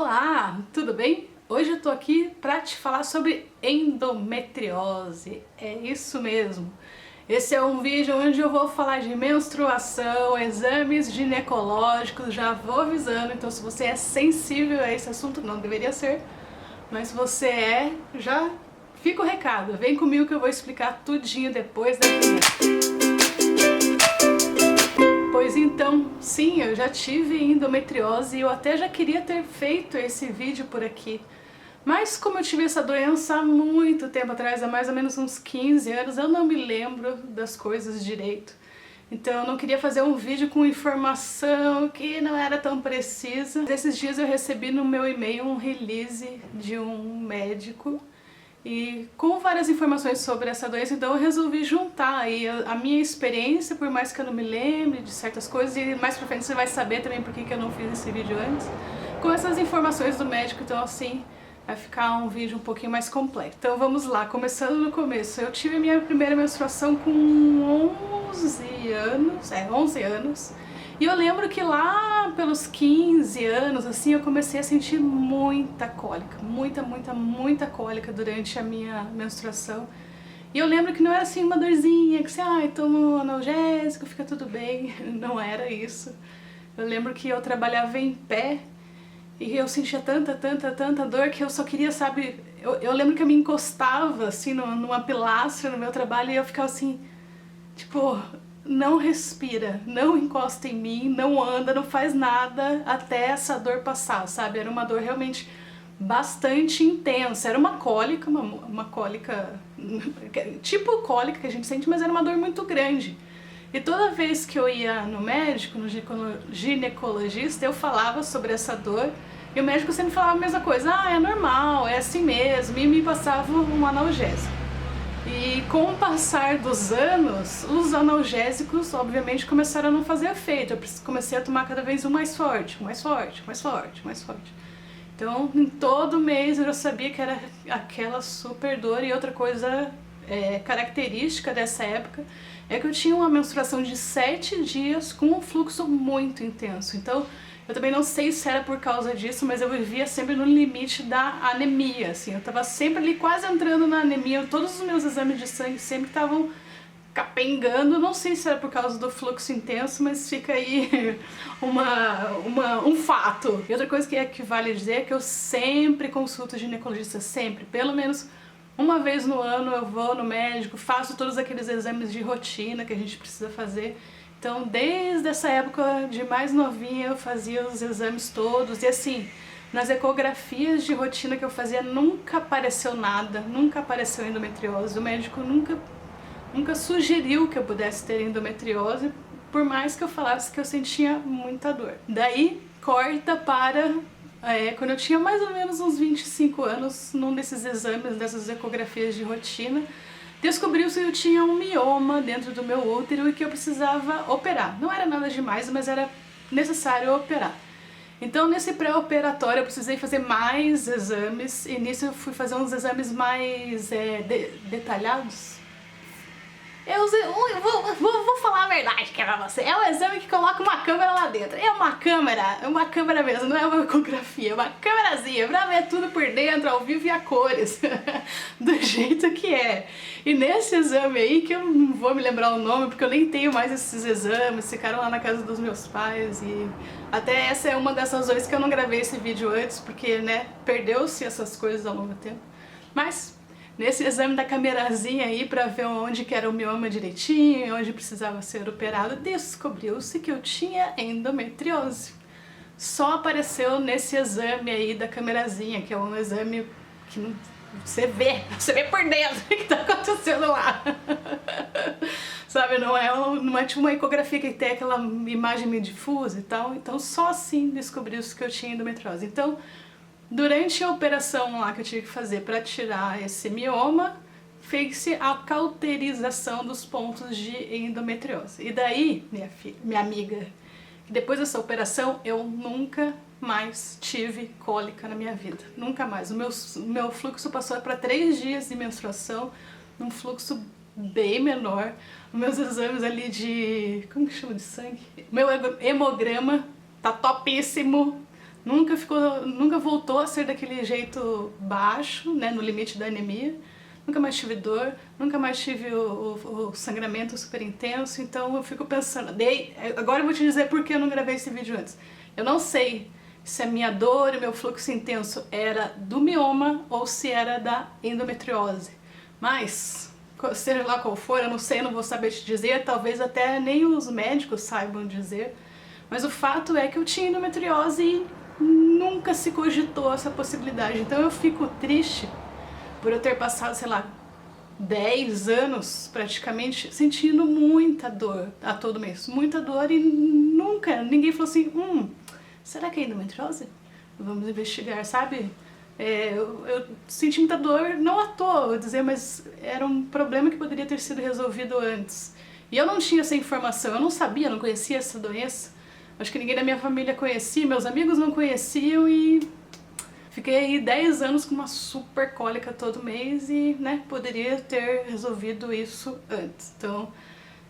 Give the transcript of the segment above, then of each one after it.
Olá, tudo bem? Hoje eu tô aqui pra te falar sobre endometriose. É isso mesmo. Esse é um vídeo onde eu vou falar de menstruação, exames ginecológicos, já vou avisando. Então se você é sensível a esse assunto, não deveria ser, mas se você é, já fica o recado. Vem comigo que eu vou explicar tudinho depois da vinheta. Pois então, sim, eu já tive endometriose e eu até já queria ter feito esse vídeo por aqui. Mas como eu tive essa doença há muito tempo atrás, há mais ou menos uns 15 anos, eu não me lembro das coisas direito. Então eu não queria fazer um vídeo com informação que não era tão precisa. Esses dias eu recebi no meu e-mail um release de um médico e com várias informações sobre essa doença, então eu resolvi juntar aí a minha experiência, por mais que eu não me lembre de certas coisas, e mais pra frente você vai saber também por que eu não fiz esse vídeo antes, com essas informações do médico, então assim, vai ficar um vídeo um pouquinho mais completo. Então vamos lá, começando no começo. Eu tive a minha primeira menstruação com 11 anos, e eu lembro que lá pelos 15 anos, assim, eu comecei a sentir muita cólica, muita cólica durante a minha menstruação. E eu lembro que não era assim uma dorzinha, que você, toma um analgésico, fica tudo bem, não era isso. Eu lembro que eu trabalhava em pé e eu sentia tanta dor que eu só queria, sabe, eu lembro que eu me encostava assim numa pilastra no meu trabalho e eu ficava assim, tipo, não respira, não encosta em mim, não anda, não faz nada até essa dor passar, sabe? Era uma dor realmente bastante intensa, era uma cólica, uma cólica, tipo cólica que a gente sente, mas era uma dor muito grande. E toda vez que eu ia no médico, no ginecologista, eu falava sobre essa dor e o médico sempre falava a mesma coisa, é normal, é assim mesmo, e me passava um analgésico. E com o passar dos anos, os analgésicos obviamente começaram a não fazer efeito. Eu comecei a tomar cada vez um mais forte, mais forte. Então, em todo mês eu já sabia que era aquela super dor. E outra coisa característica dessa época é que eu tinha uma menstruação de 7 dias com um fluxo muito intenso. Então, eu também não sei se era por causa disso, mas eu vivia sempre no limite da anemia, assim. Eu tava sempre ali quase entrando na anemia, todos os meus exames de sangue sempre estavam capengando. Não sei se era por causa do fluxo intenso, mas fica aí um fato. E outra coisa que vale dizer é que eu sempre consulto ginecologista, sempre, pelo menos uma vez no ano eu vou no médico, faço todos aqueles exames de rotina que a gente precisa fazer. Então, desde essa época de mais novinha, eu fazia os exames todos. E assim, nas ecografias de rotina que eu fazia, nunca apareceu nada, nunca apareceu endometriose. O médico nunca sugeriu que eu pudesse ter endometriose, por mais que eu falasse que eu sentia muita dor. Daí, corta para quando eu tinha mais ou menos uns 25 anos, num desses exames, dessas ecografias de rotina, descobriu-se que eu tinha um mioma dentro do meu útero e que eu precisava operar. Não era nada demais, mas era necessário operar. Então, nesse pré-operatório, eu precisei fazer mais exames, e nisso eu fui fazer uns exames mais detalhados. Vou falar a verdade que é pra você. É um exame que coloca uma câmera lá dentro. É uma câmera mesmo, não é uma ecografia, é uma câmerazinha pra ver tudo por dentro, ao vivo e a cores, do jeito que é. E nesse exame aí, que eu não vou me lembrar o nome, porque eu nem tenho mais esses exames, ficaram lá na casa dos meus pais, e até essa é uma das razões que eu não gravei esse vídeo antes, porque, né, perdeu-se essas coisas ao longo do tempo. Mas nesse exame da camerazinha aí, pra ver onde que era o mioma direitinho, onde precisava ser operado, descobriu-se que eu tinha endometriose. Só apareceu nesse exame aí da camerazinha, que é um exame que não, você vê por dentro o que tá acontecendo lá. Sabe, não é tipo uma ecografia que tem aquela imagem meio difusa e tal, então só assim descobriu-se que eu tinha endometriose. Então, durante a operação lá que eu tive que fazer para tirar esse mioma, fez-se a cauterização dos pontos de endometriose. E daí, minha amiga, depois dessa operação eu nunca mais tive cólica na minha vida. Nunca mais. O meu fluxo passou para 3 dias de menstruação, num fluxo bem menor. Os meus exames ali de... como que chama de sangue? Meu hemograma tá topíssimo. nunca voltou a ser daquele jeito baixo, né, no limite da anemia. Nunca mais tive dor, nunca mais tive o sangramento super intenso, então eu fico pensando, agora eu vou te dizer por que eu não gravei esse vídeo antes. Eu não sei se a minha dor e meu fluxo intenso era do mioma ou se era da endometriose. Mas, seja lá qual for, eu não sei, eu não vou saber te dizer, talvez até nem os médicos saibam dizer, mas o fato é que eu tinha endometriose e nunca se cogitou essa possibilidade. Então eu fico triste por eu ter passado, sei lá, 10 anos praticamente sentindo muita dor a todo mês. Muita dor e nunca, ninguém falou assim, será que é endometriose? Vamos investigar, sabe? Eu senti muita dor, não à toa, vou dizer, mas era um problema que poderia ter sido resolvido antes. E eu não tinha essa informação, eu não sabia, não conhecia essa doença. Acho que ninguém da minha família conhecia, meus amigos não conheciam e fiquei aí 10 anos com uma super cólica todo mês e, né, poderia ter resolvido isso antes. Então,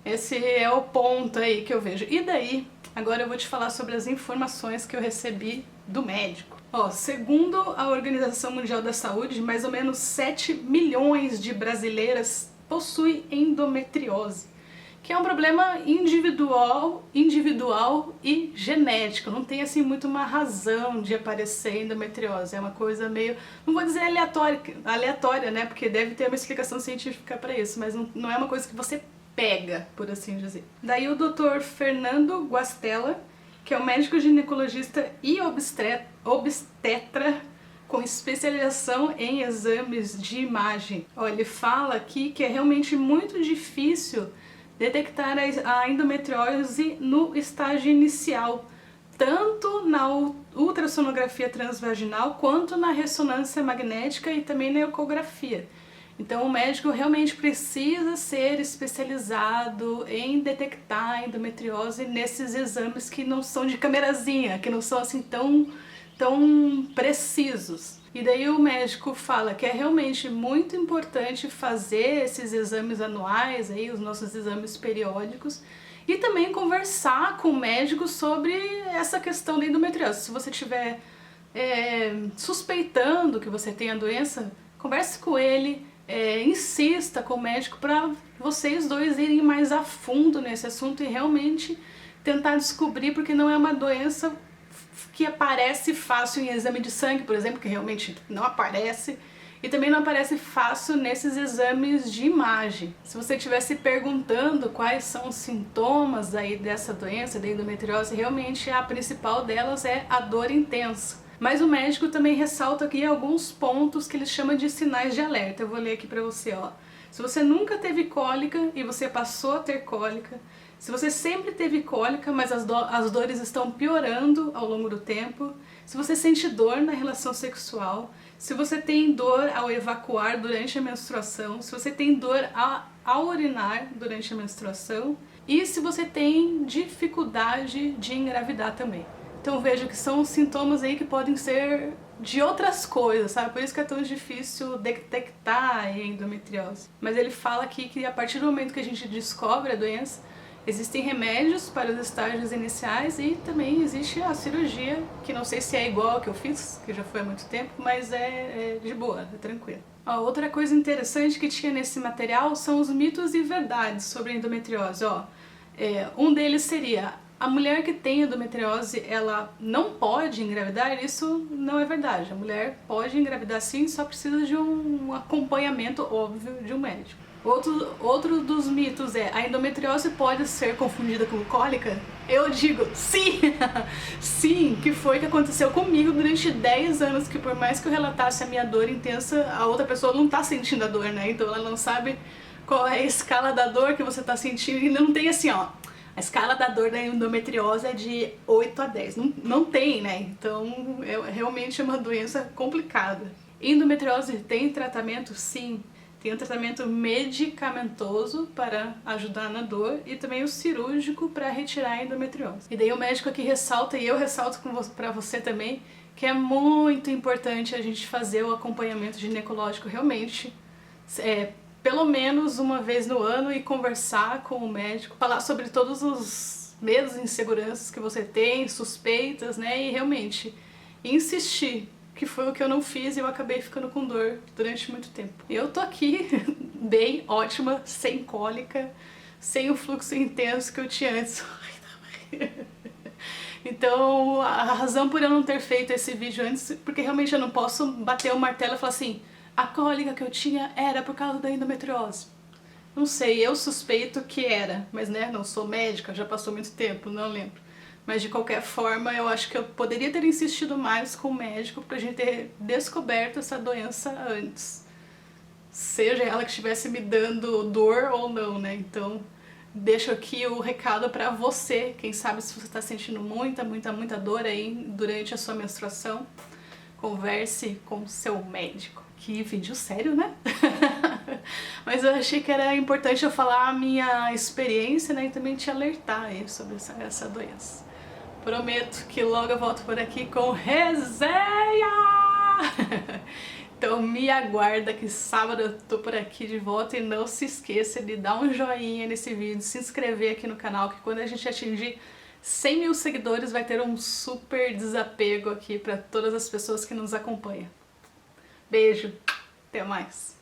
esse é o ponto aí que eu vejo. E daí, agora eu vou te falar sobre as informações que eu recebi do médico. Ó, segundo a Organização Mundial da Saúde, mais ou menos 7 milhões de brasileiras possuem endometriose, que é um problema individual e genético. Não tem assim muito uma razão de aparecer endometriose. É uma coisa meio, não vou dizer aleatória, né? Porque deve ter uma explicação científica para isso, mas não é uma coisa que você pega, por assim dizer. Daí o Dr. Fernando Guastella, que é um médico ginecologista e obstetra com especialização em exames de imagem. Ó, ele fala aqui que é realmente muito difícil detectar a endometriose no estágio inicial, tanto na ultrassonografia transvaginal quanto na ressonância magnética e também na ecografia. Então o médico realmente precisa ser especializado em detectar a endometriose nesses exames que não são de camerazinha, que não são assim tão precisos. E daí o médico fala que é realmente muito importante fazer esses exames anuais, aí, os nossos exames periódicos, e também conversar com o médico sobre essa questão da endometriose. Se você estiver suspeitando que você tem a doença, converse com ele, insista com o médico para vocês dois irem mais a fundo nesse assunto e realmente tentar descobrir, porque não é uma doença que aparece fácil em exame de sangue, por exemplo, que realmente não aparece, e também não aparece fácil nesses exames de imagem. Se você estiver se perguntando quais são os sintomas aí dessa doença, da endometriose, realmente a principal delas é a dor intensa. Mas o médico também ressalta aqui alguns pontos que ele chama de sinais de alerta. Eu vou ler aqui pra você, ó. Se você nunca teve cólica e você passou a ter cólica, se você sempre teve cólica, mas as dores estão piorando ao longo do tempo, se você sente dor na relação sexual, se você tem dor ao evacuar durante a menstruação, se você tem dor ao urinar durante a menstruação e se você tem dificuldade de engravidar também. Então veja que são sintomas aí que podem ser de outras coisas, sabe? Por isso que é tão difícil detectar a endometriose. Mas ele fala aqui que a partir do momento que a gente descobre a doença, existem remédios para os estágios iniciais e também existe a cirurgia, que não sei se é igual ao que eu fiz, que já foi há muito tempo, mas é de boa, é tranquilo. Ó, outra coisa interessante que tinha nesse material são os mitos e verdades sobre a endometriose. Ó, um deles seria: a mulher que tem endometriose, ela não pode engravidar. Isso não é verdade. A mulher pode engravidar sim, só precisa de um acompanhamento óbvio de um médico. Outro dos mitos é: a endometriose pode ser confundida com cólica? Eu digo sim! Sim, que foi o que aconteceu comigo durante 10 anos, que por mais que eu relatasse a minha dor intensa, a outra pessoa não tá sentindo a dor, né? Então ela não sabe qual é a escala da dor que você tá sentindo e não tem assim, ó, a escala da dor da endometriose é de 8 a 10. Não tem, né? Então realmente é uma doença complicada. Endometriose tem tratamento? Sim. Tem um tratamento medicamentoso para ajudar na dor e também o cirúrgico para retirar a endometriose. E daí o médico aqui ressalta, e eu ressalto para você também, que é muito importante a gente fazer o acompanhamento ginecológico realmente, pelo menos uma vez no ano, e conversar com o médico, falar sobre todos os medos e inseguranças que você tem, suspeitas, né, e realmente e insistir, que foi o que eu não fiz e eu acabei ficando com dor durante muito tempo. Eu tô aqui bem, ótima, sem cólica, sem o fluxo intenso que eu tinha antes. Então, a razão por eu não ter feito esse vídeo antes, porque realmente eu não posso bater o martelo e falar assim, a cólica que eu tinha era por causa da endometriose. Não sei, eu suspeito que era, mas né, não sou médica, já passou muito tempo, não lembro. Mas de qualquer forma, eu acho que eu poderia ter insistido mais com o médico pra gente ter descoberto essa doença antes. Seja ela que estivesse me dando dor ou não, né? Então, deixo aqui o recado pra você, quem sabe se você tá sentindo muita dor aí durante a sua menstruação, converse com seu médico. Que vídeo sério, né? Mas eu achei que era importante eu falar a minha experiência, né, e também te alertar aí sobre essa doença. Prometo que logo eu volto por aqui com resenha! Então me aguarda que sábado eu tô por aqui de volta e não se esqueça de dar um joinha nesse vídeo, se inscrever aqui no canal, que quando a gente atingir 100 mil seguidores vai ter um super desapego aqui para todas as pessoas que nos acompanham. Beijo, até mais!